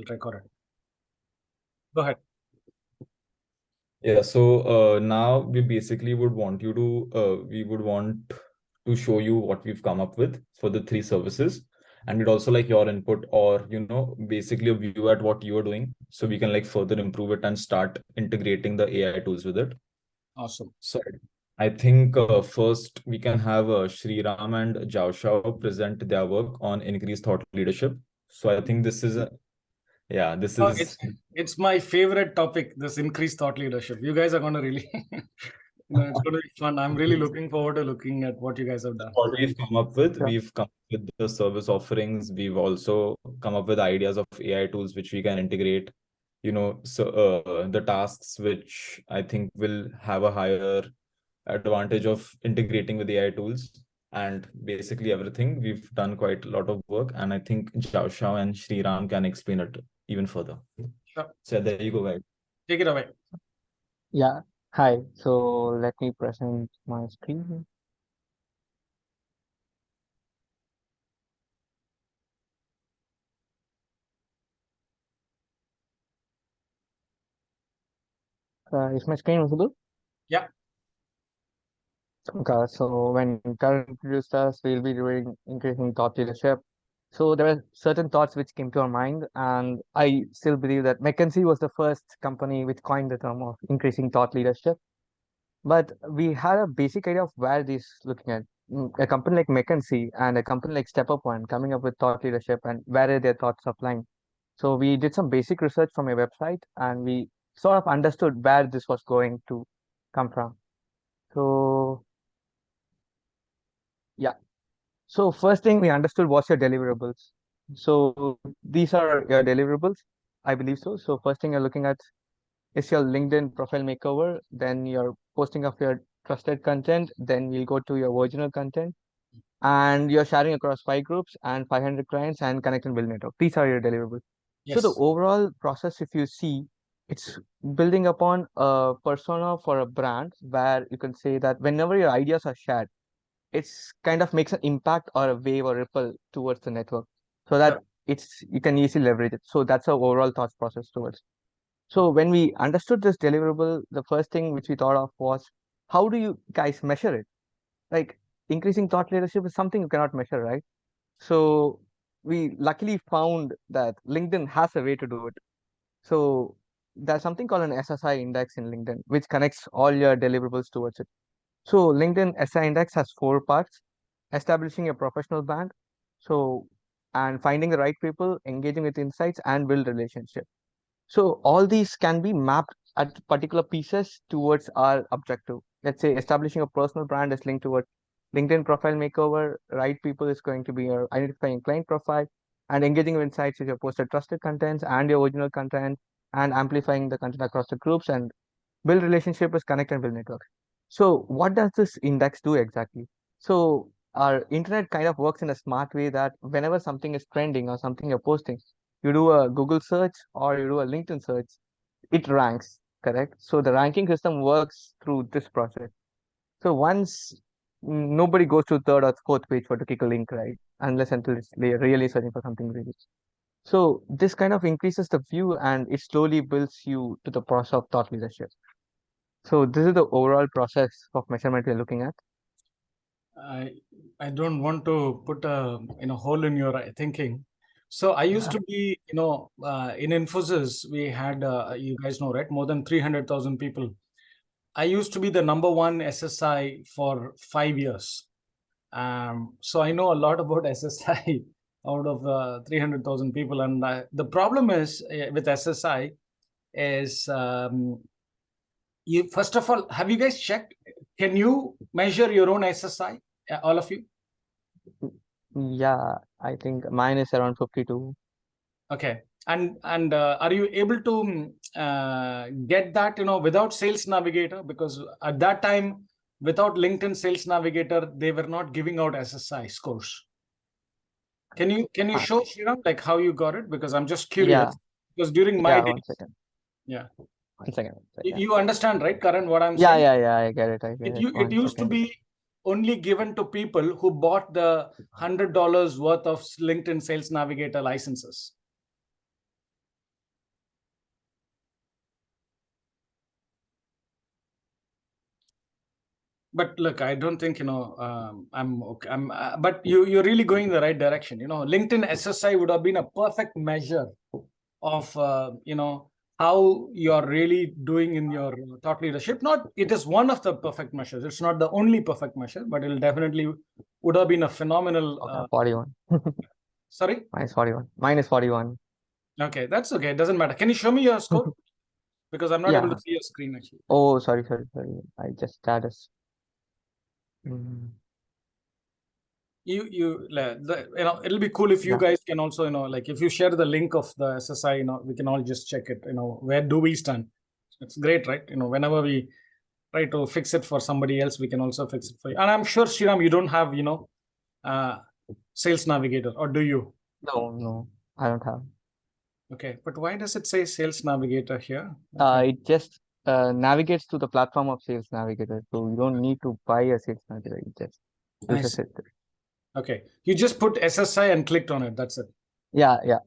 record it. Go ahead. Yeah, so now we basically would want you to, we would want to show you what we've come up with for the 3 services. And we'd also like your input or, basically a view at what you're doing. So we can like further improve it and start integrating the AI tools with it. Awesome. So I think first we can have Sriram and Zhao Shao present their work on increased thought leadership. So I think this is, this Oh, is it's my favorite topic, this increased thought leadership. You guys are going to really, it's going to be fun. I'm really looking forward to looking at what you guys have done. what we've come up with. Sure. We've come up with the service offerings. We've also come up with ideas of AI tools which we can integrate. So the tasks which I think will have a higher advantage of integrating with AI tools, and basically everything. We've done quite a lot of work, and I think Zhao Shao and Sriram can explain it even further. Sure. So there you go, guys. Take it away. Yeah. Hi. So let me present my screen. Is my screen visible? Yeah. Okay. So when Karan introduced us, we'll be doing increasing thought leadership. So there were certain thoughts which came to our mind, and I still believe that McKinsey was the first company which coined the term of increasing thought leadership. But we had a basic idea of where this looking at. A company like McKinsey and a company like StepUp.One coming up with thought leadership and where are their thoughts applying. So we did some basic research from a website and we sort of understood where this was going to come from. So yeah. So first thing we understood was your deliverables. So these are your deliverables. I believe so. So first thing you're looking at is your LinkedIn profile makeover, then your posting of your trusted content, then we'll go to your original content, and you're sharing across 5 groups and 500 clients and connect and build network. These are your deliverables. So the Yes. overall process, if you see, it's building upon a persona for a brand where you can say that whenever your ideas are shared, it's kind of makes an impact or a wave or ripple towards the network so that Sure. you can easily leverage it. So that's our overall thought process towards. So when we understood this deliverable, the first thing which we thought of was, how do you guys measure it? Like increasing thought leadership is something you cannot measure, right? So we luckily found that LinkedIn has a way to do it. So there's something called an SSI index in LinkedIn, which connects all your deliverables towards it. So LinkedIn SI index has 4 parts: establishing a professional brand, so and finding the right people, engaging with insights, and build relationship. So all these can be mapped at particular pieces towards our objective. Let's say establishing a personal brand is linked towards LinkedIn profile makeover, right people is going to be your identifying client profile, and engaging with insights is your posted trusted contents and your original content, and amplifying the content across the groups, and build relationship is connect and build networks. So what does this index do exactly? So our internet kind of works in a smart way that whenever something is trending or something you're posting, you do a Google search or you do a LinkedIn search, it ranks, correct? So the ranking system works through this process. So once nobody goes to third or fourth page for to click a link, right? Unless until it's really searching for something really. So this kind of increases the view and it slowly builds you to the process of thought leadership. So this is the overall process of measurement we're looking at. I don't want to put a hole in your thinking. So I used to be in Infosys we had you guys know, right, more than 300,000 people. I used to be the number one SSI for 5 years. So I know a lot about SSI out of 300,000 people. And the problem is with SSI is you first of all, have you guys checked? Can you measure your own SSI, all of you? Yeah, I think mine is around 52. Okay. And are you able to get that without Sales Navigator? Because at that time, without LinkedIn Sales Navigator, they were not giving out SSI scores. Can you show Sriram like how you got it? Because I'm just curious. Yeah. Because during my days, 1 second. yeah. 1 second. 1 second. You understand, right, Karan, what I'm saying? Yeah, I get it. It used to be only given to people who bought the $100 worth of LinkedIn Sales Navigator licenses. But look, I don't think, I'm okay. But you're really going in the right direction. LinkedIn SSI would have been a perfect measure of, how you're really doing in your thought leadership. Not, it is one of the perfect measures. It's not the only perfect measure, but it'll definitely would have been a phenomenal. Okay, 41. Sorry? Minus 41. Minus 41. Okay, that's okay. It doesn't matter. Can you show me your score? Because I'm not able Yeah. to see your screen actually. Oh, sorry. I just status. It'll be cool if you Yeah. guys can also, like if you share the link of the SSI, we can all just check it, where do we stand? It's great, right? Whenever we try to fix it for somebody else, we can also fix it for you. And I'm sure, Sriram, you don't have, Sales Navigator, or do you? No, I don't have. Okay, but why does it say Sales Navigator here? Okay. It just navigates to the platform of Sales Navigator. So you don't need to buy a Sales Navigator. It just I uses see. it. Okay, you just put SSI and clicked on it. That's it. Yeah.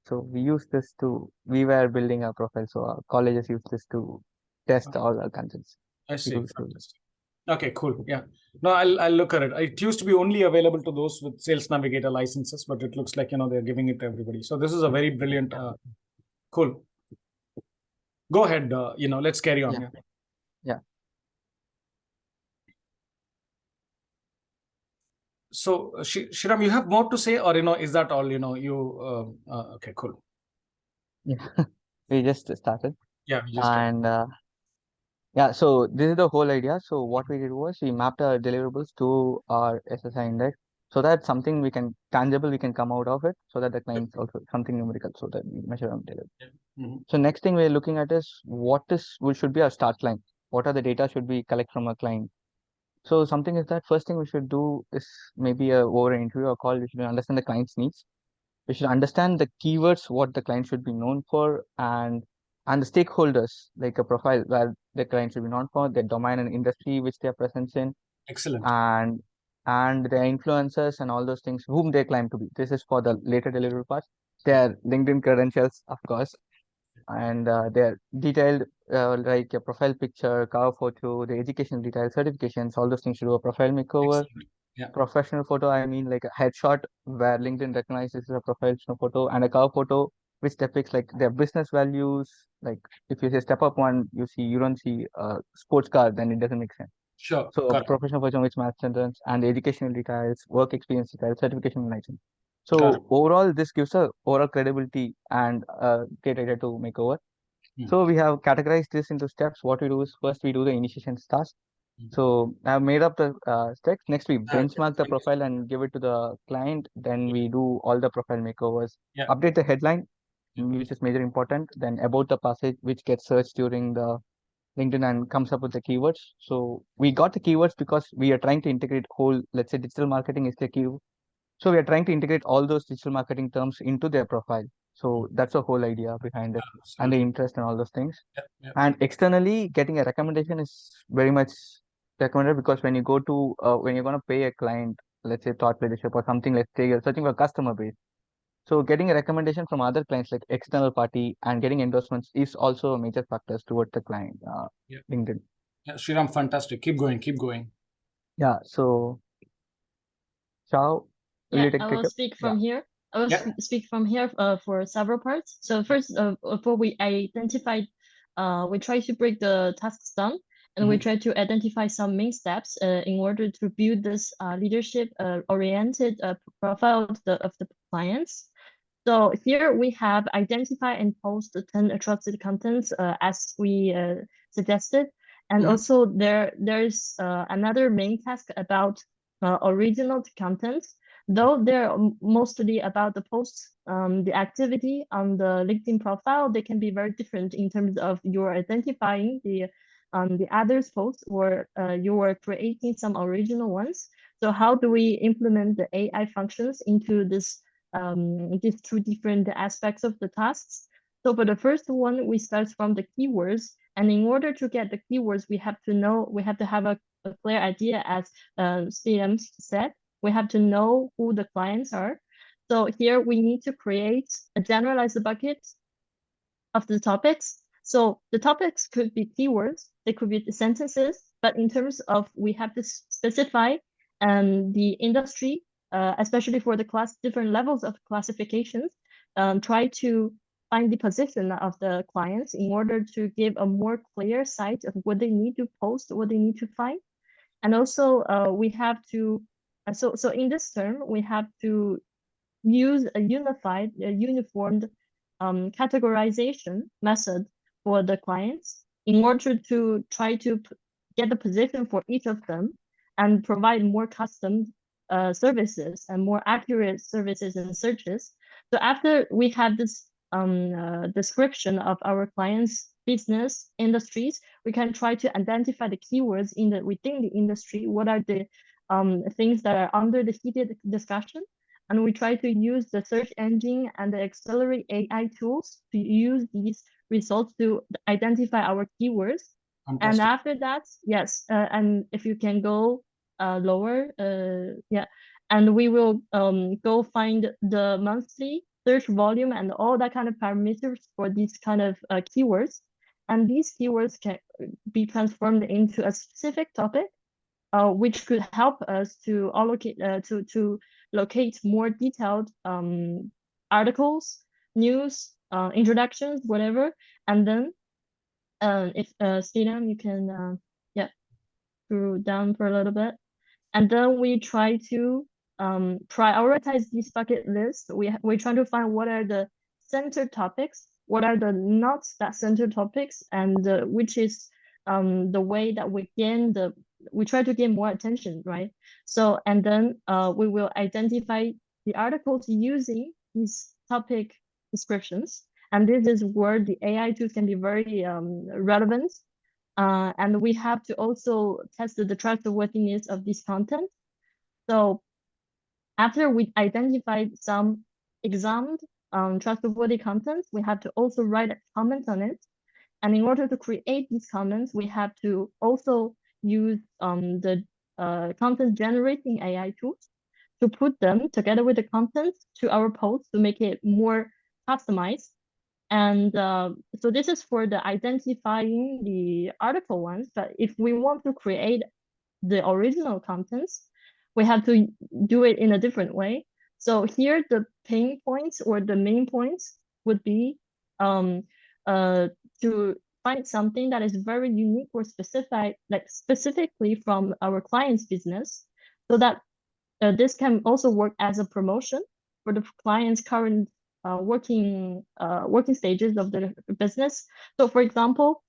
So we were building our profile. So our colleges use this to test all our contents. I see. People to- Fantastic. Okay, cool. Yeah. No, I'll look at it. It used to be only available to those with Sales Navigator licenses, but it looks like, they're giving it to everybody. So this is a very brilliant, cool. Go ahead, let's carry on. Yeah. Yeah. So, Shriram, you have more to say, or, is that all, okay, cool. Yeah. We just started. Yeah, we just started. And yeah, so this is the whole idea. So what we did was we mapped our deliverables to our SSI index. So that's something we can come out of it, so that the clients also something numerical, so that we measure on delivery. Mhm. So next thing we're looking at is what should be our start line. What are the data should we collect from a client? So something is that first thing we should do is maybe over an interview or call, we should understand the client's needs. We should understand the keywords, what the client should be known for, and the stakeholders, like a profile where the client should be known for, their domain and industry which they are present in, Excellent. and their influencers and all those things, whom they claim to be. This is for the later delivery part. Their LinkedIn credentials, of course, and their detailed like a profile picture, cover photo, the educational details, certifications, all those things should do a profile makeover. Excellent. Yeah. Professional photo, I mean like a headshot where LinkedIn recognizes a professional photo, and a cover photo which depicts like their business values. Like if you say StepUp.One, you don't see a sports car, then it doesn't make sense. Sure. So a Correct. professional photo which matches sentence, and the educational details, work experience details, certification and license. So Correct. overall, this gives a overall credibility and great idea to make over. Mm. So we have categorized this into steps. What we do is first we do the initiation task. So I've made up the steps. Next, we benchmark the profile and give it to the client. Then we do all the profile makeovers. Yeah. Update the headline, Yeah. which is major important. Then about the passage, which gets searched during the LinkedIn and comes up with the keywords. So we got the keywords because we are trying to integrate whole, let's say digital marketing is the keyword. So we are trying to integrate all those digital marketing terms into their profile. So that's the whole idea behind it, and the Absolutely. interest and all those things. Yeah. And externally, getting a recommendation is very much recommended, because when you go to when you're going to pay a client, let's say thought leadership or something, let's say you're searching for customer base. So getting a recommendation from other clients like external party and getting endorsements is also a major factors toward the client Yeah. LinkedIn. Yeah, Sriram, fantastic. Keep going. Keep going. Yeah. So, Shao, will you take I will up? speak from here. I will Yeah. speak from here for several parts. So first, before we identified, we try to break the tasks down, and we try to identify some main steps in order to build this leadership oriented profile of the clients. So here we have identify and post the 10 trusted contents as we suggested. And also there's another main task about original content, though they're mostly about the posts, the activity on the LinkedIn profile. They can be very different in terms of you're identifying the others posts, or you are creating some original ones. So how do we implement the AI functions into this these two different aspects of the tasks? So for the first one, we start from the keywords, and in order to get the keywords, we have to have a clear idea, as CM said. We have to know who the clients are. So here we need to create a generalized bucket of the topics. So the topics could be keywords, they could be the sentences, but in terms of we have to specify the industry, especially for the different levels of classifications, try to find the position of the clients in order to give a more clear sight of what they need to post, what they need to find. And also we have to, so in this term, we have to use a uniformed categorization method for the clients in order to try to get the position for each of them and provide more custom services and more accurate services and searches. So after we have this description of our clients' business industries, we can try to identify the keywords within the industry. What are the things that are under the heated discussion? And we try to use the search engine and the accelerate AI tools to use these results to identify our keywords. And Fantastic. after that, yes, and if you can go lower, yeah, and we will go find the monthly search volume and all that kind of parameters for these kind of keywords. And these keywords can be transformed into a specific topic, which could help us to allocate to locate more detailed articles, news, introductions, whatever. And then if Stephen, you can yeah, scroll down for a little bit. And then we try to prioritize this bucket list. We try to find what are the center topics, what are the not that center topics, and which is the way that we try to gain more attention, right? So, and then we will identify the articles using these topic descriptions. And this is where the AI tools can be very relevant. And we have to also test the trustworthiness of this content. So after we identified some examined trustworthy content, we have to also write a comment on it. And in order to create these comments, we have to also use the content generating AI tools to put them together with the content to our post to make it more customized. And so this is for the identifying the article ones. But if we want to create the original contents, we have to do it in a different way. So here the pain points or the main points would be to find something that is very unique or specific, like specifically from our client's business, so that this can also work as a promotion for the client's current working stages of the business. So for example,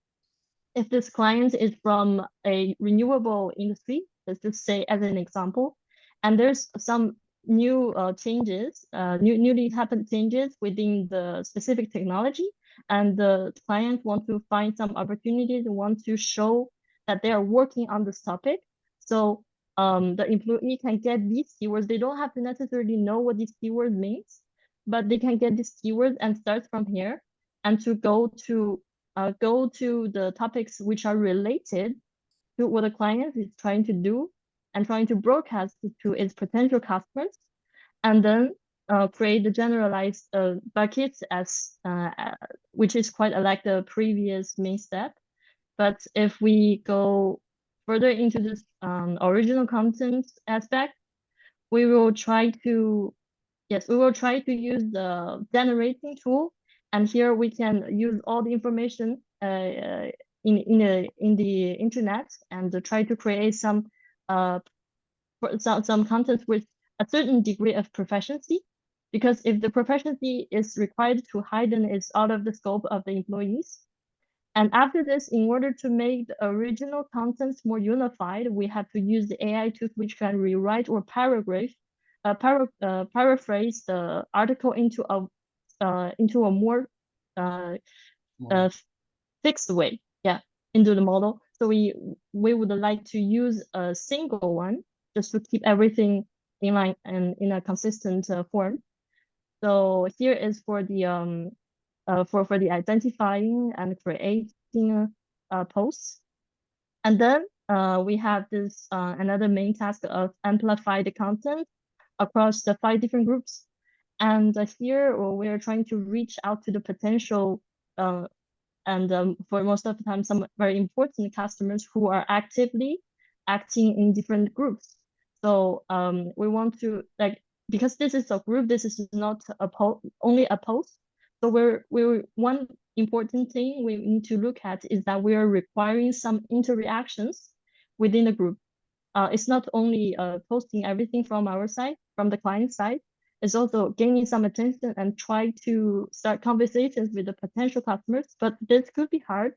if this client is from a renewable industry, let's just say as an example, and there's some new changes, newly happened changes within the specific technology, and the client want to find some opportunities, want to show that they are working on this topic. So the employee can get these keywords. They don't have to necessarily know what these keywords means, but they can get these keywords and start from here and to go to the topics which are related to what the client is trying to do and trying to broadcast to its potential customers, and then create the generalized buckets as which is quite like the previous main step. But if we go further into this original content aspect, we will try to use the generating tool. And here we can use all the information in the internet and try to create some content with a certain degree of proficiency. Because if the proficiency is required too high, then it's out of the scope of the employees. And after this, in order to make the original contents more unified, we have to use the AI tools which can rewrite or paraphrase the article into a more fixed way, into the model. So we would like to use a single one just to keep everything in line and in a consistent form. So here is for the for the identifying and creating posts. And then we have this another main task of amplify the content across the 5 different groups. And here we are trying to reach out to the potential and for most of the time, some very important customers who are actively acting in different groups. So we want to because this is a group, this is not only a post. So we're one important thing we need to look at is that we are requiring some interactions within the group. It's not only posting everything from our side, from the client side, it's also gaining some attention and try to start conversations with the potential customers. But this could be hard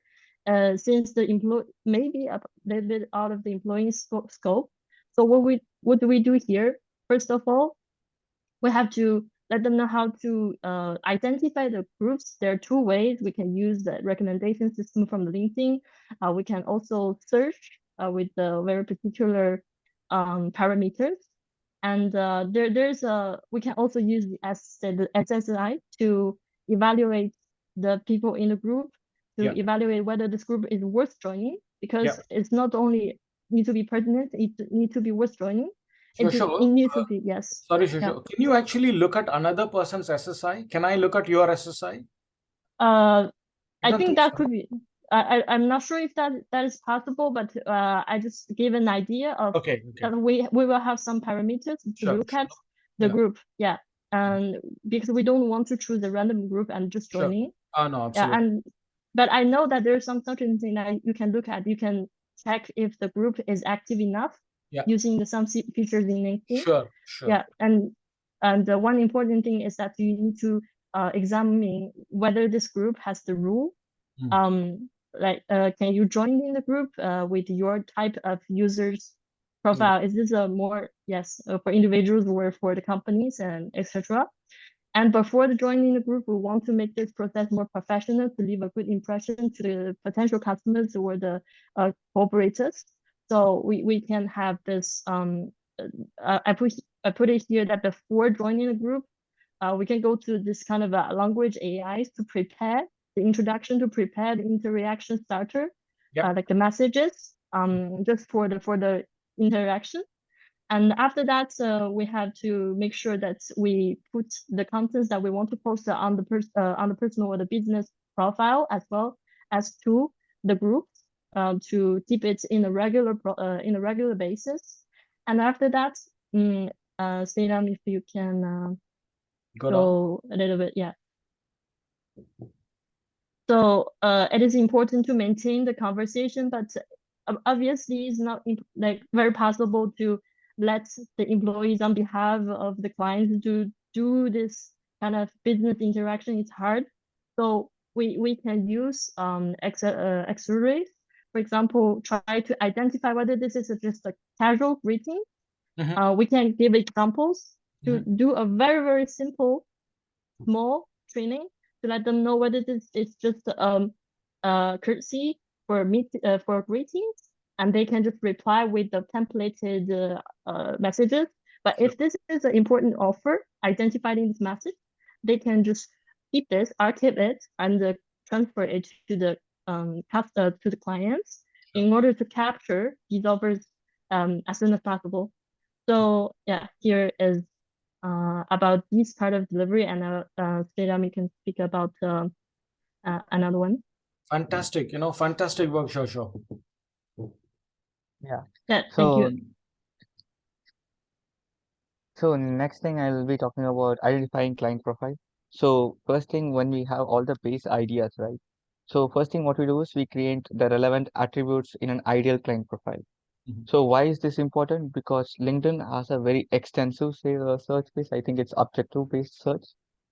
since the employee may be a little bit out of the employee's scope. So what do we do here? First of all, we have to let them know how to identify the groups. There are two ways. We can use the recommendation system from the LinkedIn. We can also search with the very particular parameters. And we can also use the SSI to evaluate the people in the group, to evaluate whether this group is worth joining, because it's not only need to be pertinent, it need to be worth joining. It needs to be, yes. Sorry, Shosho. Can you actually look at another person's SSI? Can I look at your SSI? I think that could be. I'm not sure if that is possible, but I just give an idea of that we will have some parameters to look at the group. Yeah, and because we don't want to choose a random group and just joining. Oh no, absolutely. But I know that there's some certain thing that you can look at. You can check if the group is active enough using some features in LinkedIn. Sure. Yeah, and the one important thing is that you need to examine whether this group has the rule. Can you join in the group with your type of users profile? Is this a more for individuals or for the companies and etc. And before the joining the group, we want to make this process more professional to leave a good impression to the potential customers or the cooperators. So we can have this. I put it here that before joining the group, we can go to this kind of language AIs to prepare the introduction, to prepare the interaction starter, like the messages, just for the interaction. And after that, we have to make sure that we put the contents that we want to post on the personal or the business profile, as well as to the group, to keep it in a regular basis. And after that, Seyram, if you can go a little bit, So it is important to maintain the conversation, but obviously it's not very possible to let the employees on behalf of the clients do this kind of business interaction. It's hard. So we can use accessories. For example, try to identify whether this is just a casual greeting. We can give examples to do a very, very simple, small training to let them know whether this is just courtesy for greetings, and they can just reply with the templated messages. But if this is an important offer identified in this message, they can just keep this, archive it, and transfer it to the clients in order to capture these offers as soon as possible. So here is about this part of delivery, and Seyram, you can speak about another one. Fantastic, fantastic work, Shosho. Thank you. So next thing I will be talking about identifying client profile. So first thing, when we have all the base ideas, right? So first thing what we do is we create the relevant attributes in an ideal client profile. So why is this important? Because LinkedIn has a very extensive search base. I think it's objective based search.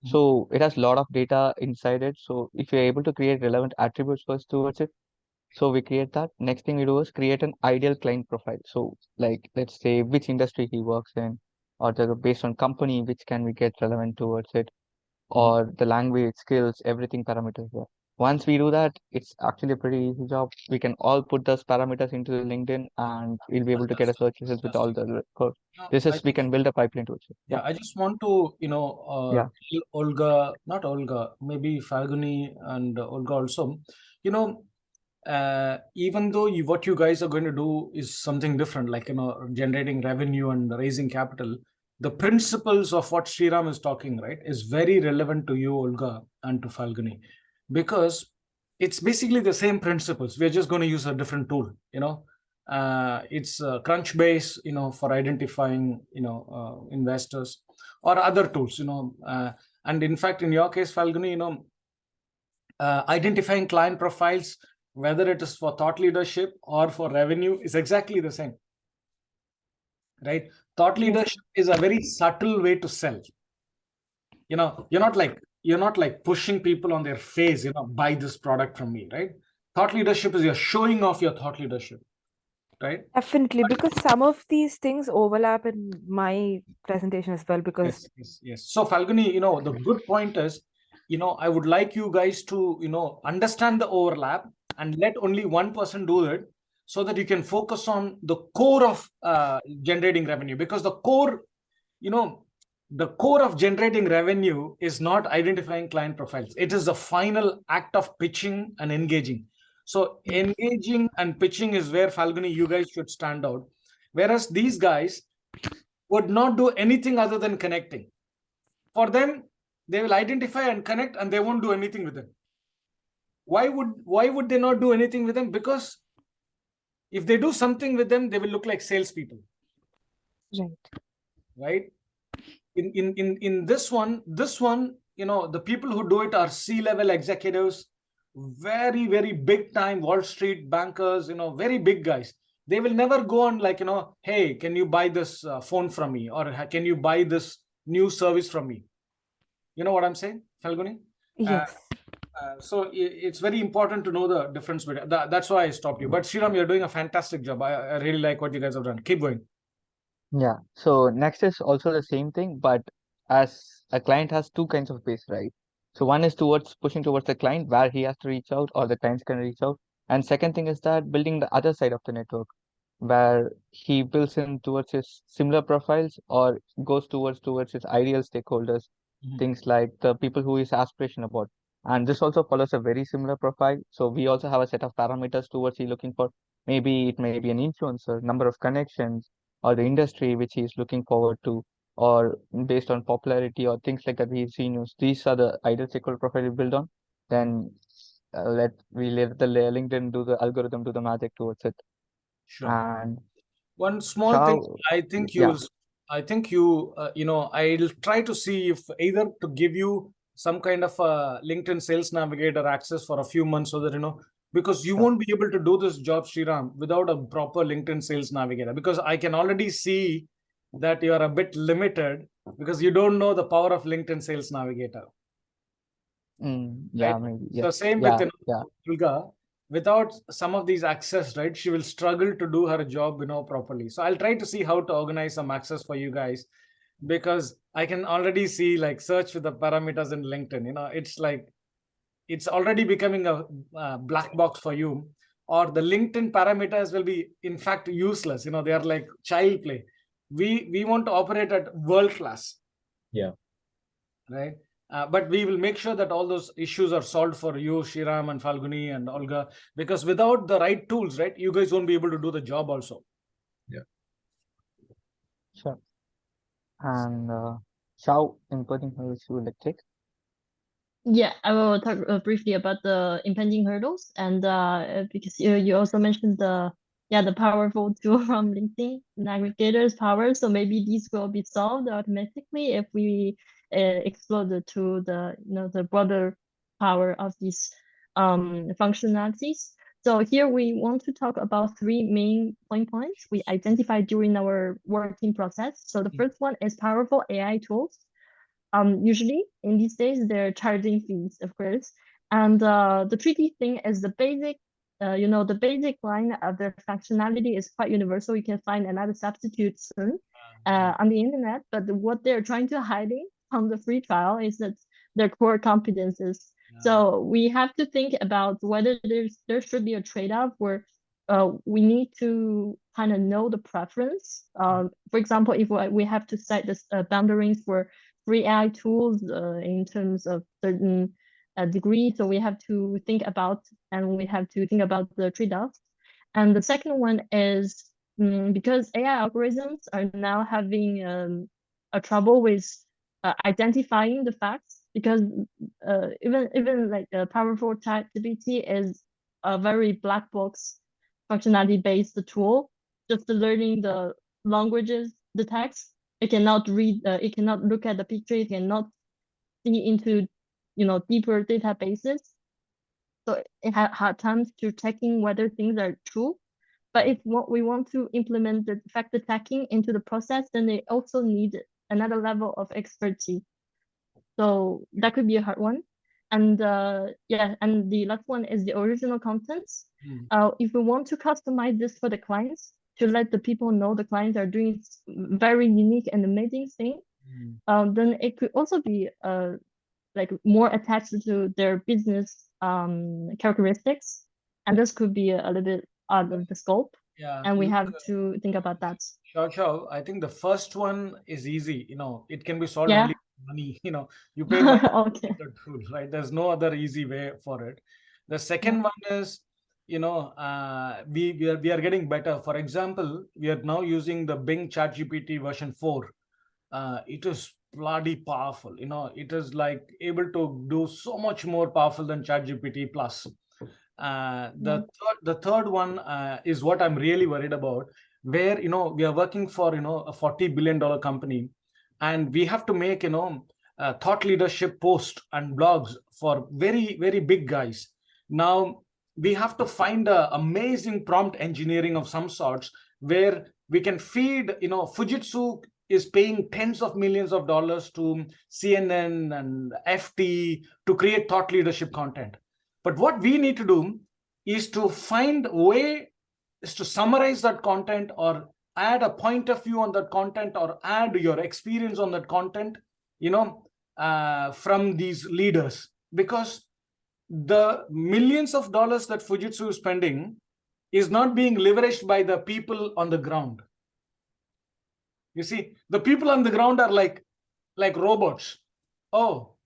So it has a lot of data inside it. So if you're able to create relevant attributes first towards it, so we create that. Next thing we do is create an ideal client profile. So like, let's say which industry he works in, or based on company, which can we get relevant towards it, or the language, skills, everything parameters there. Once we do that, it's actually a pretty easy job. We can all put those parameters into LinkedIn and we'll be able to get a search results with all the code. We can build a pipeline to it. Yeah, I just want to, tell Olga, not Olga, maybe Falguni and Olga also, even though what you guys are going to do is something different, like, generating revenue and raising capital, the principles of what Sriram is talking, right, is very relevant to you, Olga, and to Falguni, because it's basically the same principles. We're just going to use a different tool, it's Crunchbase, for identifying, investors, or other tools, and in fact, in your case, Falguni, identifying client profiles, whether it is for thought leadership or for revenue, is exactly the same, right? Thought Yes. leadership is a very subtle way to sell. You're not like pushing people on their face, buy this product from me, right? Thought leadership is you're showing off your thought leadership, right? Definitely, because some of these things overlap in my presentation as well. Because Yes. So Falguni, the good point is, I would like you guys to, understand the overlap and let only one person do it, so that you can focus on the core of generating revenue. Because the core of generating revenue is not identifying client profiles. It is the final act of pitching and engaging. So engaging and pitching is where, Falguni, you guys should stand out. Whereas these guys would not do anything other than connecting. For them, they will identify and connect, and they won't do anything with them. Why would they not do anything with them? Because if they do something with them, they will look like salespeople. Right? In this one, the people who do it are C-level executives, very, very big time Wall Street bankers, very big guys. They will never go on like, hey, can you buy this phone from me? Or can you buy this new service from me? You know what I'm saying, Falguni? yes, So it's very important to know the difference. That's why I stopped you. But Sriram, you're doing a fantastic job. I really like what you guys have done. Keep going. Yeah. So next is also the same thing, but as a client has two kinds of base, right? So one is towards pushing towards the client where he has to reach out or the clients can reach out. And second thing is that building the other side of the network where he builds in towards his similar profiles or goes towards his ideal stakeholders, things like the people who is aspiration about. And this also follows a very similar profile. So we also have a set of parameters towards he looking for. Maybe it may be an influencer, number of connections, or the industry which he is looking forward to, or based on popularity or things like that he's seen news. These are the ideal stakeholder profile we build on. Then let the LinkedIn do the algorithm do the magic towards it. Sure. And One small thing, Shao, I think yeah, I'll try to see if either to give you some kind of a LinkedIn Sales Navigator access for a few months, so that, because you Sure. won't be able to do this job, Sriram, without a proper LinkedIn Sales Navigator. Because I can already see that you are a bit limited because you don't know the power of LinkedIn Sales Navigator. yeah, Right? maybe, So yes, same yeah, with yeah, Olga. Without some of these access, right, she will struggle to do her job, properly. So I'll try to see how to organize some access for you guys, because I can already see like search with the parameters in LinkedIn. It's like it's already becoming a black box for you, or the LinkedIn parameters will be in fact useless. They are like child play. We want to operate at world class. Yeah. Right. But we will make sure that all those issues are solved for you, Sriram and Falguni and Olga, because without the right tools, right, you guys won't be able to do the job also. sure. And Shao, inputting hurdles you would like to take? Yeah, I will talk briefly about the impending hurdles, and because you also mentioned the powerful tool from LinkedIn, Navigator's power. So maybe these will be solved automatically if we explore the broader power of these functionalities. So here we want to talk about three main points we identified during our working process. So the first one is powerful AI tools. Usually in these days they're charging fees, of course. And the tricky thing is the basic line of their functionality is quite universal. You can find another substitute soon on the internet, but what they're trying to hide from the free trial is that their core competences. So we have to think about whether there should be a trade-off where we need to kind of know the preference. For example, if we have to set the boundaries for free AI tools in terms of certain degree. So we have to think about the trade-offs. And the second one is because AI algorithms are now having a trouble with identifying the facts, because even like a powerful ChatGPT is a very black box functionality based tool. Just learning the languages, the text, it cannot read, it cannot look at the picture, it cannot see into, deeper databases. So it had hard times to checking whether things are true. But if what we want to implement the fact checking into the process, then they also need another level of expertise. So that could be a hard one. And yeah, and the last one is the original contents. If we want to customize this for the clients, to let the people know the clients are doing very unique and amazing thing, then it could also be like more attached to their business characteristics, and this could be a little bit out of the scope. Yeah, And we look, have to think about that. Xiao, I think the first one is easy. It can be solved Yeah. only with money. You pay money Okay. to the tool, right? There's no other easy way for it. The second one is, we are getting better. For example, we are now using the Bing ChatGPT version 4. It is bloody powerful. It is like able to do so much more powerful than ChatGPT plus. The third one is what I'm really worried about, where we are working for a $40 billion company, and we have to make thought leadership posts and blogs for very, very big guys. Now we have to find a amazing prompt engineering of some sorts, where we can feed, Fujitsu is paying tens of millions of dollars to CNN and FT to create thought leadership content. But what we need to do is to find a way is to summarize that content, or add a point of view on that content, or add your experience on that content, from these leaders. Because the millions of dollars that Fujitsu is spending is not being leveraged by the people on the ground. You see, the people on the ground are like robots. Oh,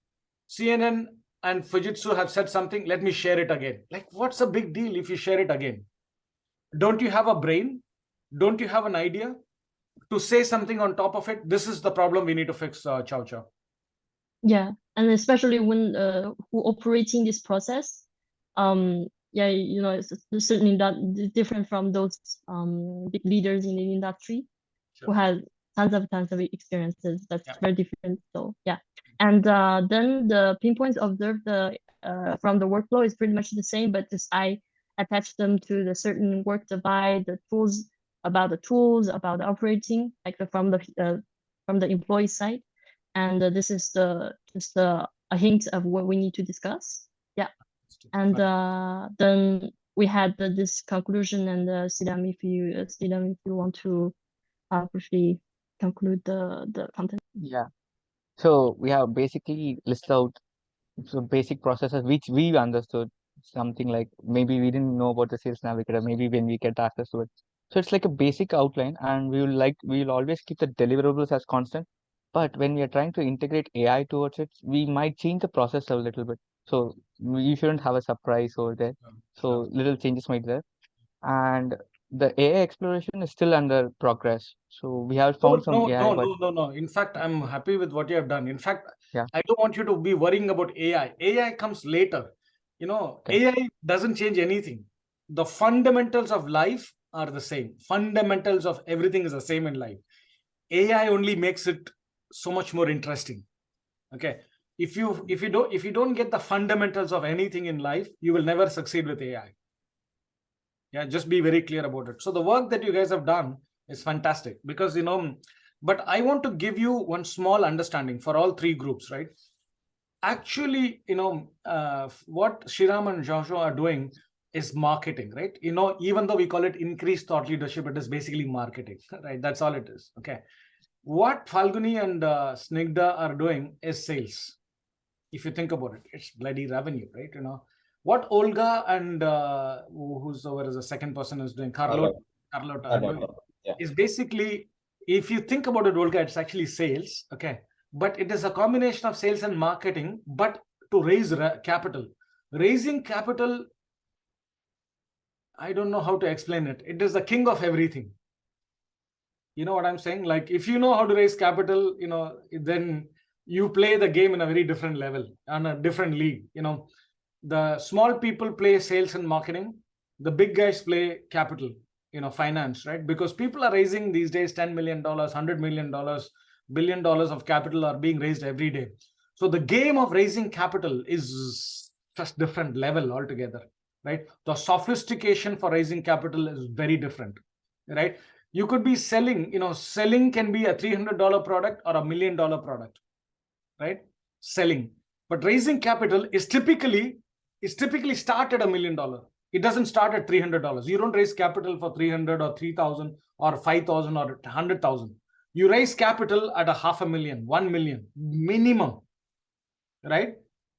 CNN and Fujitsu have said something, let me share it again. Like, what's the big deal if you share it again? Don't you have a brain? Don't you have an idea to say something on top of it? This is the problem we need to fix, Chow. Yeah, and especially when who operating this process, yeah, it's certainly not different from those big leaders in the industry who have tons of experiences. That's very different. So yeah, and then the pinpoints observed from the workflow is pretty much the same, but just I attach them to the certain work divide, the tools, about the operating, like from the employee side. And this is just a hint of what we need to discuss. Yeah, and then we had this conclusion, and Sidam, if you want to briefly conclude the content. Yeah. So we have basically listed out some basic processes which we understood, something like maybe we didn't know about the sales navigator, maybe when we get access to it. So it's like a basic outline, and we will always keep the deliverables as constant. But when we are trying to integrate AI towards it, we might change the process a little bit. So you shouldn't have a surprise over there. So little changes might there. And the AI exploration is still under progress. So we have found some AI, but No. In fact, I'm happy with what you have done. In fact, yeah, I don't want you to be worrying about AI. AI comes later. okay. AI doesn't change anything. The fundamentals of life are the same. Fundamentals of everything is the same in life. AI only makes it so much more interesting. Okay. If you don't get the fundamentals of anything in life, you will never succeed with AI. Yeah, just be very clear about it. So the work that you guys have done is fantastic, because but I want to give you one small understanding for all three groups, right? Actually, what Shriram and Joshua are doing is marketing, right? Even though we call it increased thought leadership, it is basically marketing, right? That's all it is. Okay. What Falguni and Snigdha are doing is sales. If you think about it, it's bloody revenue, right? What Olga and who's over as a second person is doing, Carlota are doing, is basically, if you think about it, Olga, it's actually sales, okay? But it is a combination of sales and marketing, but to raise capital. Raising capital, I don't know how to explain it. It is the king of everything. You know what I'm saying? Like, if you know how to raise capital, then you play the game in a very different level, on a different league. The small people play sales and marketing, the big guys play capital, finance, right? Because people are raising these days $10 million, $100 million, $1 billion of capital are being raised every day. So the game of raising capital is just different level altogether, right? The sophistication for raising capital is very different, right? You could be selling, selling can be a $300 product or $1 million product, right? Selling. But raising capital is typically start at $1 million. It doesn't start at $300. You don't raise capital for 300 or 3,000 or 5,000 or 100,000. You raise capital at $500,000, 1 million minimum, right?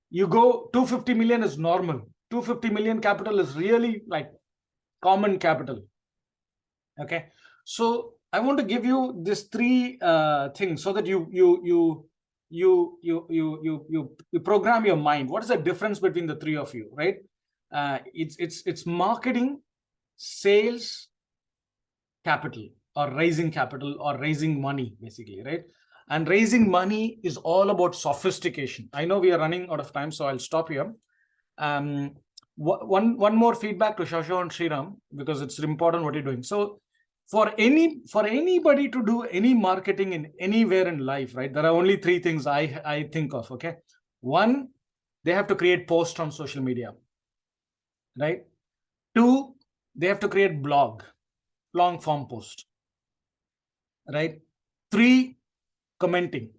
You go 250 million is normal. 250 million capital is really like common capital. Okay, so I want to give you these three things so that you program your mind. What is the difference between the three of you, right? It's marketing, sales, capital, or raising money, basically, right? And raising money is all about sophistication. I know we are running out of time, so I'll stop here. One more feedback to Shasho and Sriram, because it's important what you're doing. So for anybody to do any marketing in anywhere in life, right, there are only three things I think of. Okay, one, they have to create posts on social media, right? Two, they have to create blog, long form post, right? Three, commenting.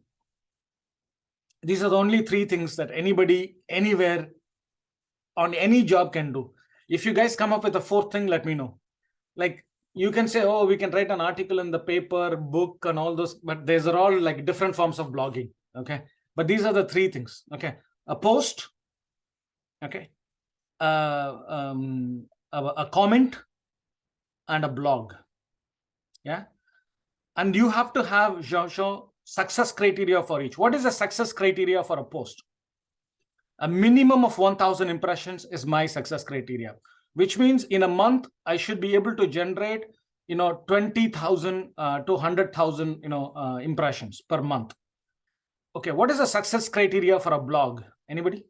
These are the only three things that anybody anywhere on any job can do. If you guys come up with a fourth thing, let me know. Like, you can say, oh, we can write an article in the paper, book, and all those, but these are all like different forms of blogging. Okay, but these are the three things. Okay, a post, okay, a comment, and a blog. Yeah, and you have to have success criteria for each. What is the success criteria for a post? A minimum of 1,000 impressions is my success criteria, which means in a month I should be able to generate 20,000 to 100,000 impressions per month. Okay, what is the success criteria for a blog? Anybody?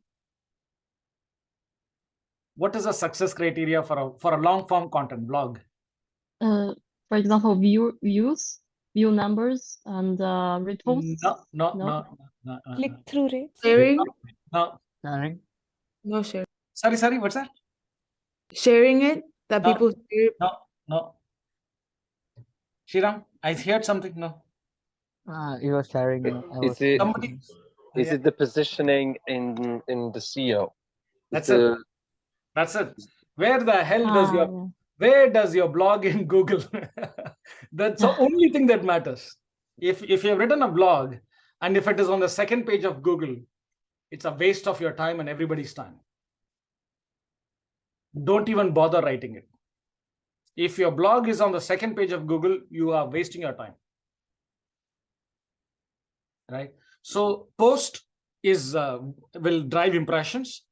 What is the success criteria for a long form content blog? For example, view numbers and reposts. No. Click-through rates. Sharing? No. Sharing? No sharing. Sorry, what's that? Sharing it? That No. people share? No. Sriram, I heard something. No. You were sharing. Is it Somebody. is it the positioning in the SEO? That's it. That's it. Where the hell does yeah. where does your blog in Google? That's the only thing that matters. If you have written a blog and if it is on the second page of Google, it's a waste of your time and everybody's time. Don't even bother writing it. If your blog is on the second page of Google, you are wasting your time. Right? So post is will drive impressions.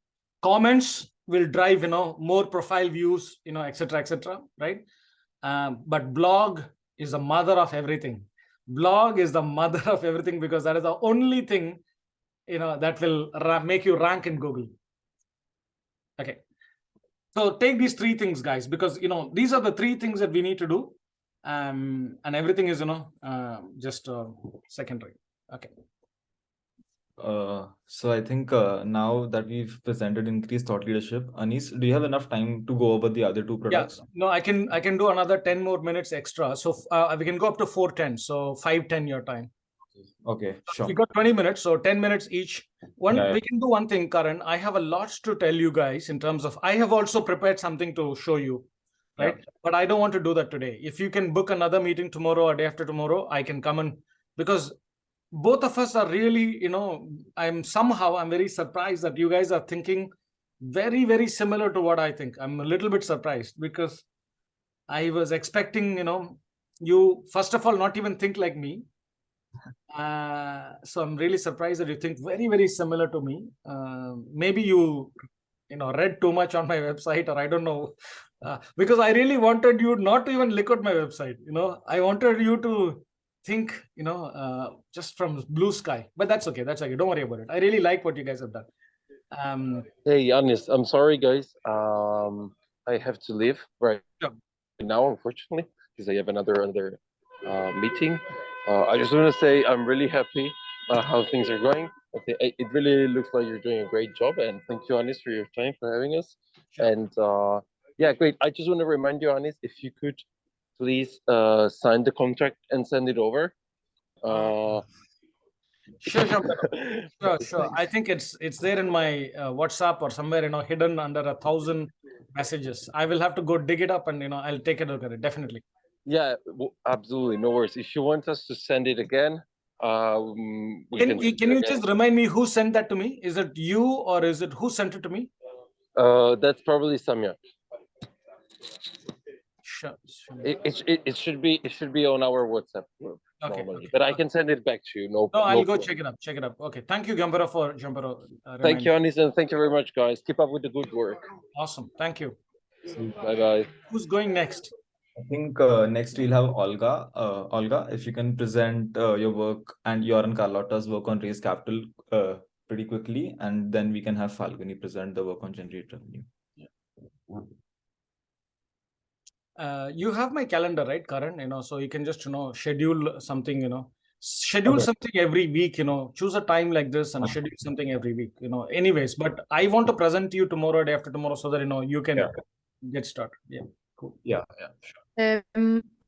Comments will drive more profile views, etc., right? But blog is the mother of everything. Blog is the mother of everything, because that is the only thing that will make you rank in Google. Okay, so take these three things, guys, because these are the three things that we need to do, and everything is just secondary. Okay. So I think now that we've presented increased thought leadership, Anis, do you have enough time to go over the other two products? Yeah, no, I can do another 10 more minutes extra. So we can go up to 4:10. So 5:10 your time. Okay, sure. We got 20 minutes, so 10 minutes each. Yeah. We can do one thing, Karan. I have a lot to tell you guys in terms of, I have also prepared something to show you, right? Yeah. But I don't want to do that today. If you can book another meeting tomorrow or day after tomorrow, I can come and, because both of us are really, I'm very surprised that you guys are thinking very, very similar to what I think. I'm a little bit surprised because I was expecting, you, first of all, not even think like me. So I'm really surprised that you think very, very similar to me. Maybe you read too much on my website, or I don't know, because I really wanted you not to even look at my website. I wanted you to think, just from blue sky, but that's okay. That's okay. Don't worry about it. I really like what you guys have done. Hey, Yanis, I'm sorry, guys. I have to leave right Sure. now, unfortunately, because I have another meeting. I just want to say I'm really happy how things are going. I think it really looks like you're doing a great job, and thank you, Anis, for your time for having us. Sure. And yeah, great. I just want to remind you, Anis, if you could please sign the contract and send it over. Sure. Sure. I think it's there in my WhatsApp or somewhere, hidden under 1,000 messages. I will have to go dig it up and I'll take a look at it, definitely. Yeah, absolutely, no worries. If you want us to send it again, we Can send you it just again. remind me who sent that to me? Is it you or is it who sent it to me? That's probably Samyak. Sure. It should be on our WhatsApp group normally, Okay. but I can send it back to you. No, No, I'll go problem. check it up. Okay. Thank you, Gambara, for Thank you, Anis, and thank you very much, guys. Keep up with the good work. Awesome. Thank you. Bye bye. Who's going next? I think next we'll have Olga. Olga, if you can present your work and your and Carlotta's work on raise capital pretty quickly, and then we can have Falguni present the work on generate revenue. You have my calendar, right, Karan? So you can just schedule something. Schedule Okay. something every week. Choose a time like this and schedule something every week. Anyways, but I want to present to you tomorrow, day after tomorrow, so that you can get started. Yeah, cool. Yeah, sure.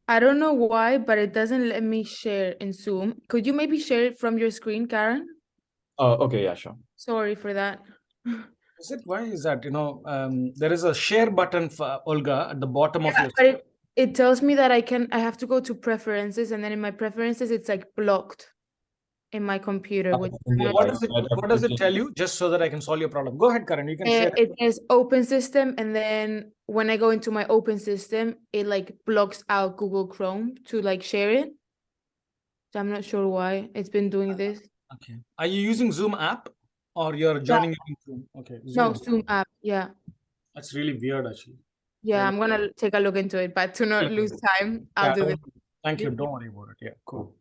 I don't know why, but it doesn't let me share in Zoom. Could you maybe share it from your screen, Karen? Okay, yeah, sure. Sorry for that. Why is that? There is a share button for Olga at the bottom of your But it tells me that I have to go to preferences, and then in my preferences it's like blocked in my computer. Which what does it tell you? Just so that I can solve your problem. Go ahead, Karan. You can share. It says open system, and then when I go into my open system, it like blocks out Google Chrome to like share it. So I'm not sure why it's been doing this. Okay. Are you using Zoom app or you're joining using Zoom? Okay. No, Zoom app. Yeah. That's really weird, actually. Yeah, I'm gonna take a look into it, but to not lose time, I'll do this. Thank you. Don't worry about it. Yeah, cool.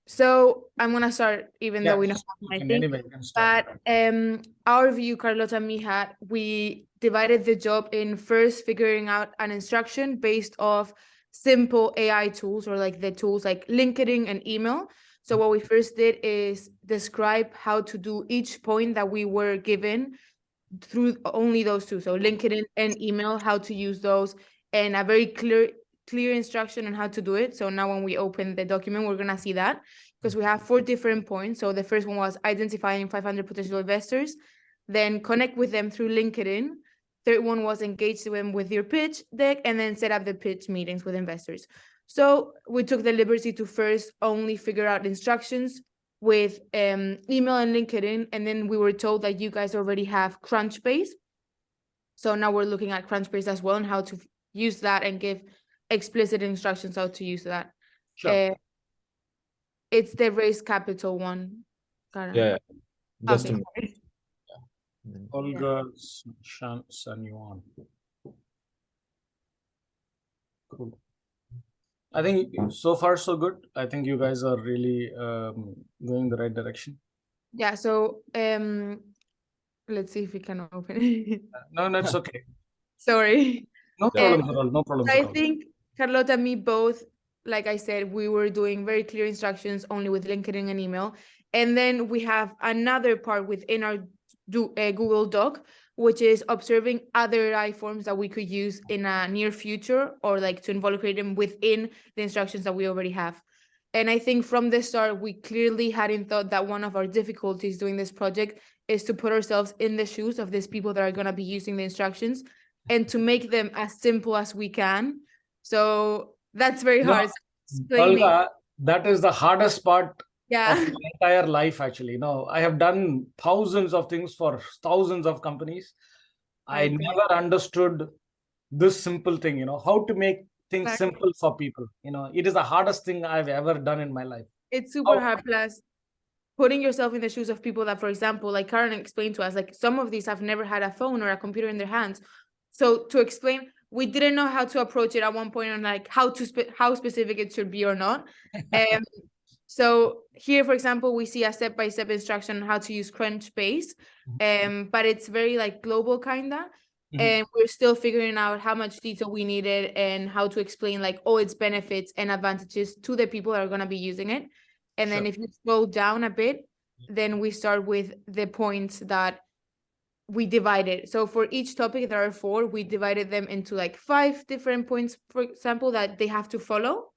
So I'm gonna start, even though we know my thing. Anyway, you can start. But our view, Carlota and me had, we divided the job in first figuring out an instruction based off simple AI tools, or like the tools like LinkedIn and email. So what we first did is describe how to do each point that we were given through only those two. So LinkedIn and email, how to use those, and a very clear instruction on how to do it. So now when we open the document, we're gonna see that, because we have 4 different points. So the first one was identifying 500 potential investors, then connect with them through LinkedIn. Third one was engage them with your pitch deck, and then set up the pitch meetings with investors. So we took the liberty to first only figure out instructions with email and LinkedIn, and then we were told that you guys already have Crunchbase. So now we're looking at Crunchbase as well, and how to use that and give explicit instructions how to use that. Sure. It's the raise capital one. Yeah. Just okay. Olga Sanyuan. Cool. I think so far so good. I think you guys are really going the right direction. Yeah. So let's see if we can open it. No, it's okay. Sorry. No problems at all. No problems at all. I think Carlota and me both, like I said, we were doing very clear instructions only with LinkedIn and email. And then we have another part within our Google Doc, which is observing other AI forms that we could use in a near future, or like to involucrate them within the instructions that we already have. And I think from the start, we clearly hadn't thought that one of our difficulties doing this project is to put ourselves in the shoes of these people that are going to be using the instructions, and to make them as simple as we can. So that's very hard. Olga, that is the hardest part of my entire life, actually. I have done thousands of things for thousands of companies. I never understood this simple thing, how to make things simple for people. It is the hardest thing I've ever done in my life. It's super hard. Plus, putting yourself in the shoes of people that, for example, like Karen explained to us, like some of these have never had a phone or a computer in their hands. So to explain, we didn't know how to approach it at one point on like how specific it should be or not. So here, for example, we see a step-by-step instruction on how to use Crunchbase, but it's very like global kinda. And we're still figuring out how much detail we needed and how to explain like all its benefits and advantages to the people that are going to be using it. And then if you scroll down a bit, then we start with the points that we divided. So for each topic, there are 4. We divided them into like 5 different points, for example, that they have to follow.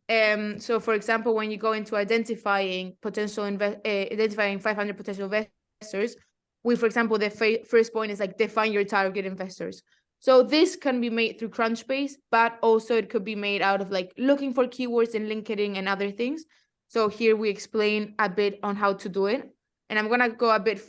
So for example, when you go into identifying 500 potential investors, we, for example, the first point is like define your target investors. So this can be made through Crunchbase, but also it could be made out of like looking for keywords in LinkedIn and other things. So here we explain a bit on how to do it. And I'm going to go a bit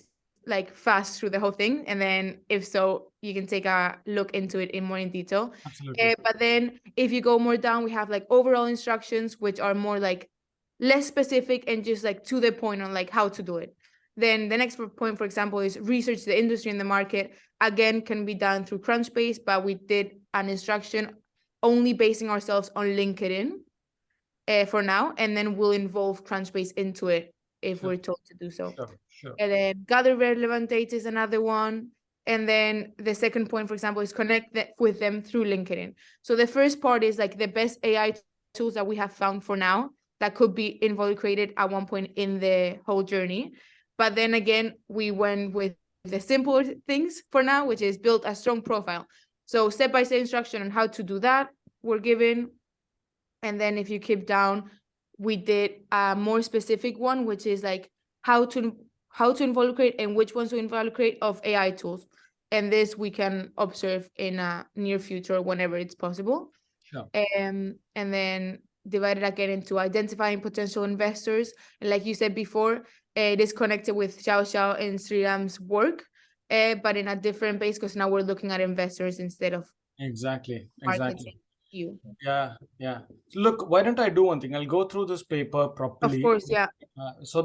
like fast through the whole thing. And then if so, you can take a look into it in more in detail. Absolutely. But then if you go more down, we have like overall instructions, which are more like less specific and just like to the point on like how to do it. Then the next point, for example, is research the industry and the market. Again, can be done through Crunchbase, but we did an instruction only basing ourselves on LinkedIn for now, and then we'll involve Crunchbase into it if we're told to do so. Sure. And then gather relevant data is another one. And then the second point, for example, is connect with them through LinkedIn. So the first part is like the best AI tools that we have found for now that could be involucrated at one point in the whole journey. But then again, we went with the simpler things for now, which is build a strong profile. So step-by-step instruction on how to do that we're given. And then if you keep down, we did a more specific one, which is like how to involucrate and which ones to involucrate of AI tools. And this we can observe in a near future whenever it's possible. Sure. And then divided again into identifying potential investors. And like you said before, it is connected with Xiao Xiao and Sriram's work, but in a different base because now we're looking at investors instead of Exactly. marketing. You. Yeah. Look, why don't I do one thing? I'll go through this paper properly. Of course, yeah.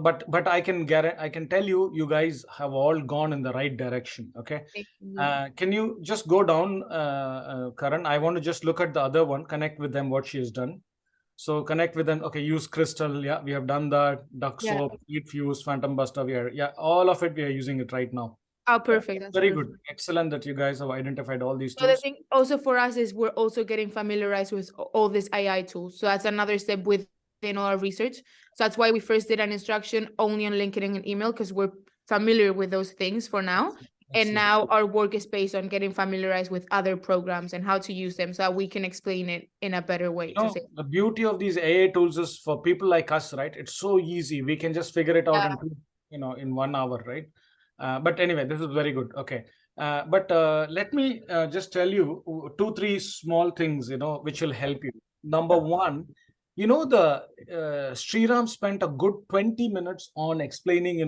But I can tell you guys have all gone in the right direction. Okay. Can you just go down, Karan? I want to just look at the other one, connect with them, what she has done. So connect with them. Okay, use Crystal. Yeah, we have done that. Duck Soap, Heat Fuse, Phantom Buster. All of it. We are using it right now. Oh, perfect. That's very perfect. good. Excellent that you guys have identified all these So tools. the thing also for us is we're also getting familiarized with all these AI tools. So that's another step within our research. So that's why we first did an instruction only on LinkedIn and email, because we're familiar with those things for now. And now our work is based on getting familiarized with other programs and how to use them so that we can explain it in a better way. The beauty of these AI tools is for people like us, right? It's so easy. We can just figure it out in 1 hour, right? But anyway, this is very good. Okay. But let me just tell you 2-3 small things, which will help you. Number one, the Sriram spent a good 20 minutes on explaining,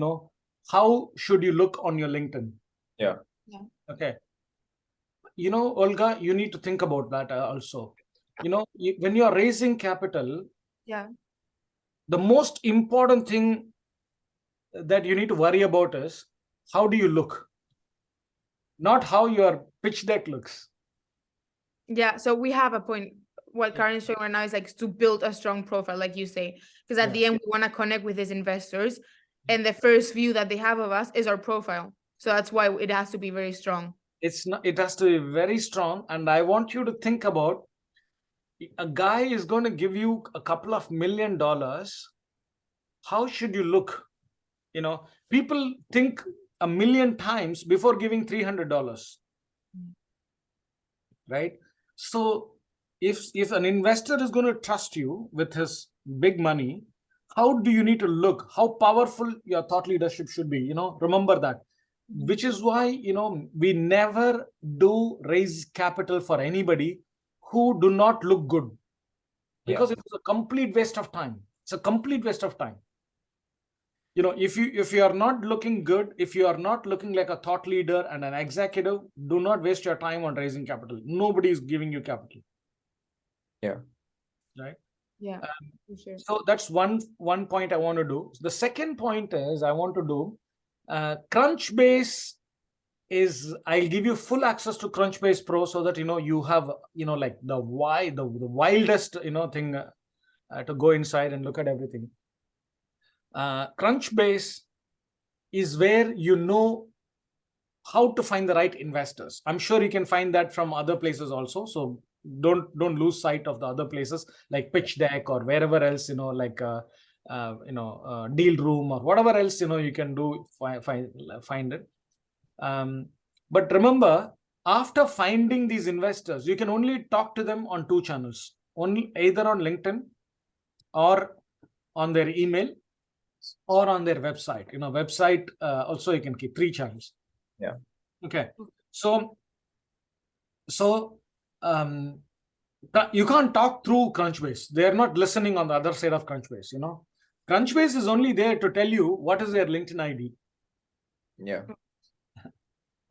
how should you look on your LinkedIn. Yeah. Okay. Olga, you need to think about that also. When you are raising capital, the most important thing that you need to worry about is how do you look, not how your pitch deck looks. Yeah, so we have a point. What Karen is showing right now is like to build a strong profile, like you say, because at the end we want to connect with these investors, and the first view that they have of us is our profile. So that's why it has to be very strong. It has to be very strong, and I want you to think about a guy is going to give you a couple of $1 million. How should you look? People think 1 million times before giving $300, right? So if an investor is going to trust you with his big money, how do you need to look? How powerful your thought leadership should be? Remember that. Which is why we never do raise capital for anybody who do not look good, because it's a complete waste of time. It's a complete waste of time. If you are not looking good, if you are not looking like a thought leader and an executive, do not waste your time on raising capital. Nobody is giving you capital. Right. For sure. So that's one point I want to do. The second point is I want to do Crunchbase is I'll give you full access to Crunchbase Pro so that you have like the wildest thing to go inside and look at everything. Crunchbase is where how to find the right investors. I'm sure you can find that from other places also. So don't lose sight of the other places like Pitch Deck or wherever else, like Deal Room or whatever else, you can do, find it. But remember, after finding these investors, you can only talk to them on 2 channels, either on LinkedIn or on their email or on their website. Website also you can keep 3 channels. Yeah. Okay. So you can't talk through Crunchbase. They're not listening on the other side of Crunchbase. Crunchbase is only there to tell you what is their LinkedIn ID. Yeah.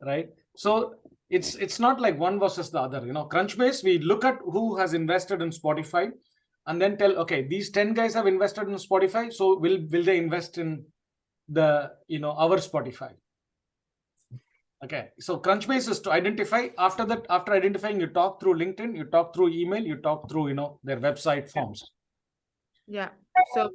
Right. So it's not like one versus the other. Crunchbase, we look at who has invested in Spotify and then tell, okay, these 10 guys have invested in Spotify, so will they invest in the our Spotify? Okay, so Crunchbase is to identify. After that, after identifying, you talk through LinkedIn, you talk through email, you talk through their website forms. Yeah. So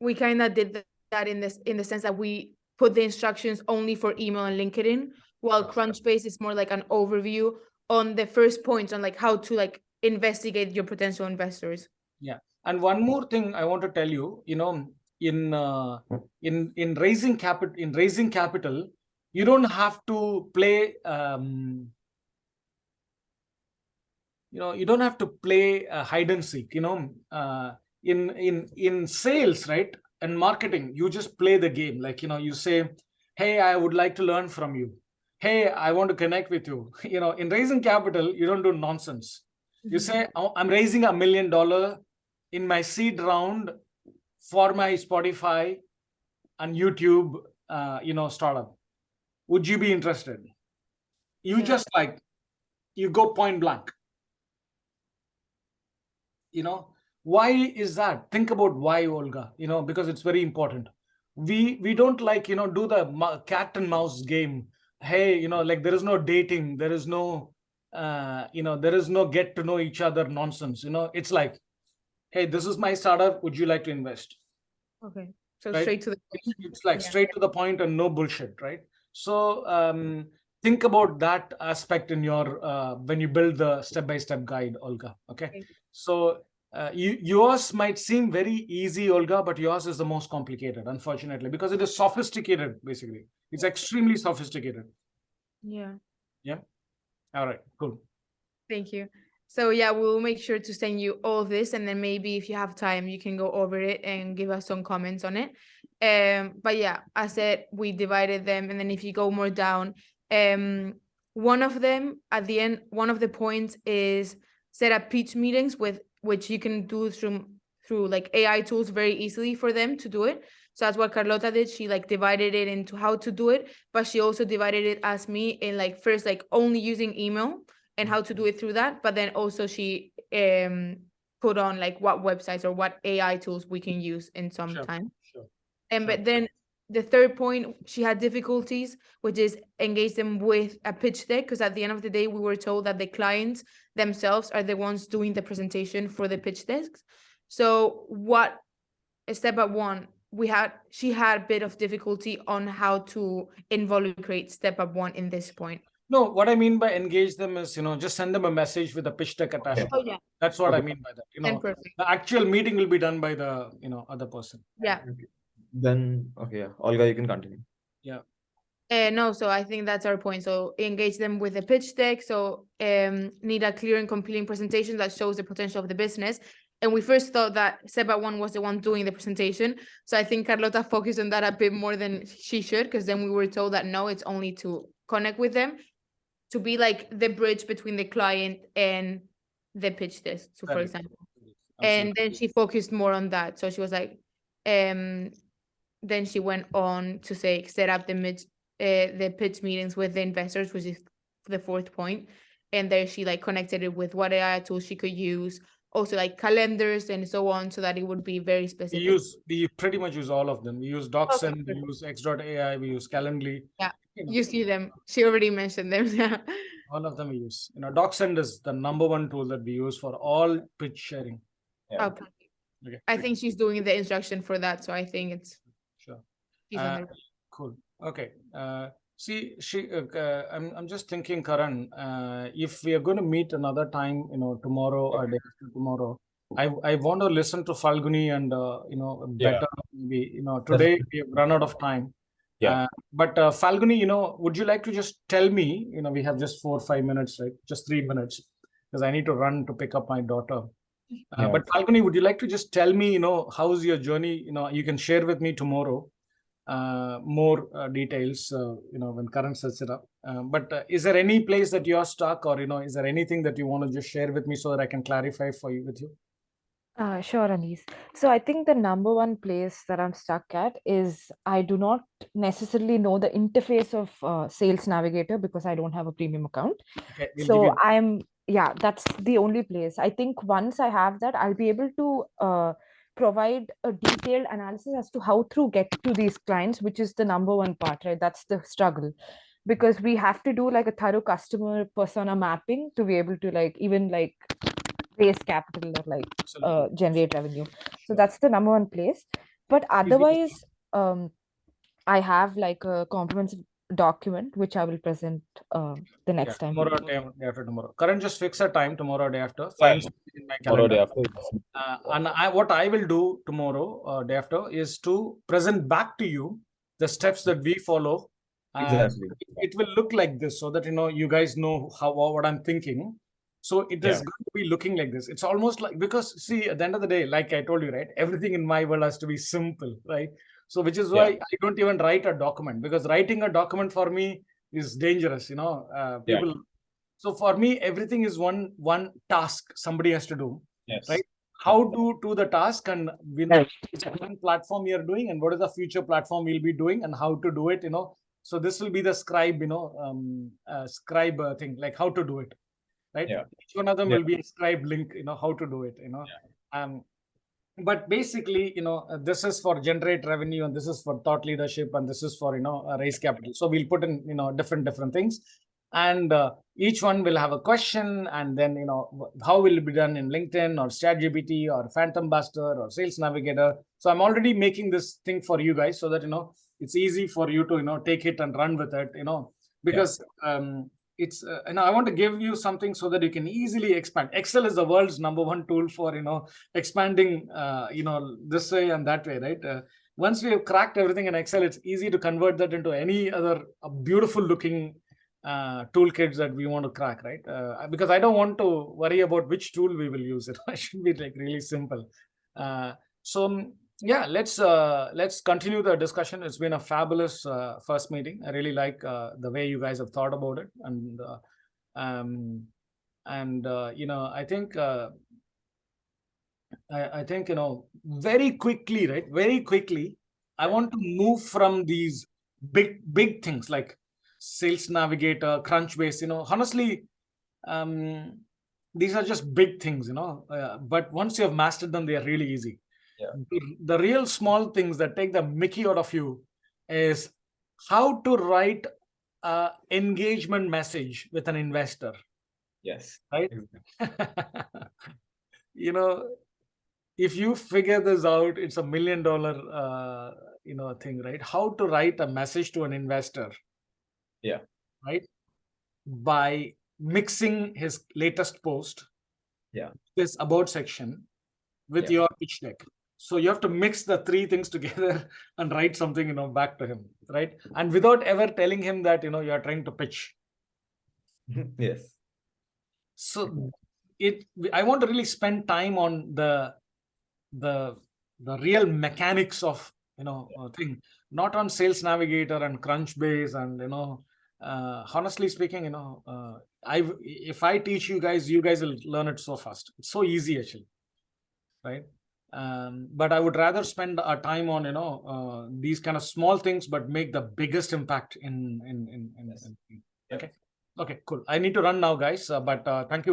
we kind of did that in the sense that we put the instructions only for email and LinkedIn, while Crunchbase is more like an overview on the first points on like how to like investigate your potential investors. Yeah, and one more thing I want to tell you, in raising capital, you don't have to play you don't have to play hide and seek. In sales, right, and marketing, you just play the game. Like you say, hey, I would like to learn from you. Hey, I want to connect with you. In raising capital, you don't do nonsense. You say, oh, I'm raising $1 million in my seed round for my Spotify and YouTube, startup. Would you be interested? You just you go point blank. Why is that? Think about why, Olga, because it's very important. We don't do the cat and mouse game. Hey, like there is no dating, there is no there is no get to know each other nonsense. It's like, hey, this is my startup, would you like to invest? Okay, so right? straight to the point. It's like straight to the point and no bullshit, right? So think about that aspect in your when you build the step-by-step guide, Olga. Okay. So yours might seem very easy, Olga, but yours is the most complicated, unfortunately, because it is sophisticated. Basically, it's extremely sophisticated. Yeah. All right, cool. Thank you. So yeah, we'll make sure to send you all this, and then maybe if you have time, you can go over it and give us some comments on it. But yeah, I said we divided them, and then if you go more down, one of them at the end, one of the points is set up pitch meetings which you can do through like AI tools very easily for them to do it. So that's what Carlota did. She like divided it into how to do it, but she also divided it as me in like first like only using email and how to do it through that. But then also she put on like what websites or what AI tools we can use in some time. But then the third point, she had difficulties, which is engage them with a pitch deck, because at the end of the day, we were told that the clients themselves are the ones doing the presentation for the pitch decks. So what StepUp.One, she had a bit of difficulty on how to involucrate StepUp.One in this point. No, what I mean by engage them is, just send them a message with a pitch deck attached. Oh, yeah. That's what I mean by that. The actual meeting will be done by the, other person. Yeah. Then, okay, yeah. Olga, you can continue. Yeah. No, so I think that's our point. So engage them with a pitch deck. So need a clear and compelling presentation that shows the potential of the business. And we first thought that StepUp.One was the one doing the presentation. So I think Carlota focused on that a bit more than she should, because then we were told that no, it's only to connect with them, to be like the bridge between the client and the pitch desk, so for example. And then she focused more on that. So she was like, then she went on to say, set up the pitch meetings with the investors, which is the fourth point. And there she like connected it with what AI tools she could use, also like calendars and so on, so that it would be very specific. We pretty much use all of them. We use DocSend, we use X.AI, we use Calendly. Yeah, You know, you see them. She already mentioned them. Yeah. all of them we use. DocSend is the #1 tool that we use for all pitch sharing. Yeah. Okay. Okay. I think she's doing the instruction for that, so I think it's Sure. she's on the Cool. Okay. See, I'm just thinking, Karan, if we are going to meet another time, tomorrow or day after tomorrow, I want to listen to Falguni and better maybe, today we have run out of time. Yeah. But Falguni, would you like to just tell me, we have just 4 or 5 minutes, right? Just 3 minutes, because I need to run to pick up my daughter. Yeah. But Falguni, would you like to just tell me, how's your journey? You can share with me tomorrow more details, when Karan sets it up. But is there any place that you're stuck, or, is there anything that you want to just share with me so that I can clarify with you? Sure, Anis. So I think the #1 place that I'm stuck at is I do not necessarily know the interface of Sales Navigator because I don't have a premium account. Okay, we'll give So that's the only place. I think once I have that, I'll be able to provide a detailed analysis as to how to get to these clients, which is the #1 part, right? That's the struggle, because we have to do like a thorough customer persona mapping to be able to even raise capital or Absolutely. generate revenue. So Sure. that's the #1 place. But Easy to otherwise, I have like a comprehensive document which I will present the next time. Tomorrow, day after tomorrow. Karan, just fix a time tomorrow, day after. Yeah. Find something in my Tomorrow, calendar. day after. And what I will do tomorrow, day after, is to present back to you the steps that we follow. Exactly. It will look like this, so that you guys know what I'm thinking. So it is going to be looking like this. It's almost like, because see, at the end of the day, like I told you, right, everything in my world has to be simple, right? So which is why I don't even write a document, because writing a document for me is dangerous. People. So for me, everything is one task somebody has to do. Yes. Right? How to do the task, and which one platform you're doing, and what is the future platform we'll be doing, and how to do it. So this will be the scribe, scribe thing, like how to do it. Right? Each one of them will be a scribe link, how to do it. But basically, this is for generate revenue, and this is for thought leadership, and this is for raise capital. So we'll put in different things, and each one will have a question, and then how will it be done in LinkedIn or ChatGPT or Phantom Buster or Sales Navigator. So I'm already making this thing for you guys, so that it's easy for you to take it and run with it, because it's I want to give you something so that you can easily expand. Excel is the world's #1 tool for expanding this way and that way, right? Once we have cracked everything in Excel, it's easy to convert that into any other beautiful looking toolkits that we want to crack, right? Because I don't want to worry about which tool we will use. It should be like really simple. Yeah, let's continue the discussion. It's been a fabulous first meeting. I really like the way you guys have thought about it, and I think I think very quickly, right? Very quickly, I want to move from these big things like Sales Navigator, Crunchbase. Honestly, these are just big things, but once you have mastered them, they are really easy. The real small things that take the mickey out of you is how to write an engagement message with an investor. Yes. Right? If you figure this out, it's $1 million thing, right? How to write a message to an investor. Yeah. Right? By mixing his latest post. Yeah. This about section with your pitch deck. So you have to mix the 3 things together and write something, back to him, right? And without ever telling him that, you are trying to pitch. Yes. So I want to really spend time on the real mechanics of, thing, not on Sales Navigator and Crunchbase and, honestly speaking, if I teach you guys will learn it so fast. It's so easy actually, right? But I would rather spend our time on these kind of small things, but make the biggest impact in. Okay, cool. I need to run now, guys. But thank you.